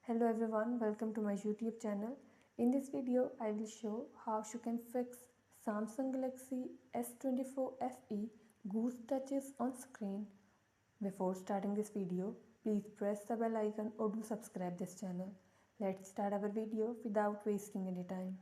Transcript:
Hello everyone, welcome to my YouTube channel. In this video, I will show how you can fix Samsung Galaxy S24 FE goose touches on screen. Before starting this video, please press the bell icon or do subscribe this channel. Let's start our video without wasting any time.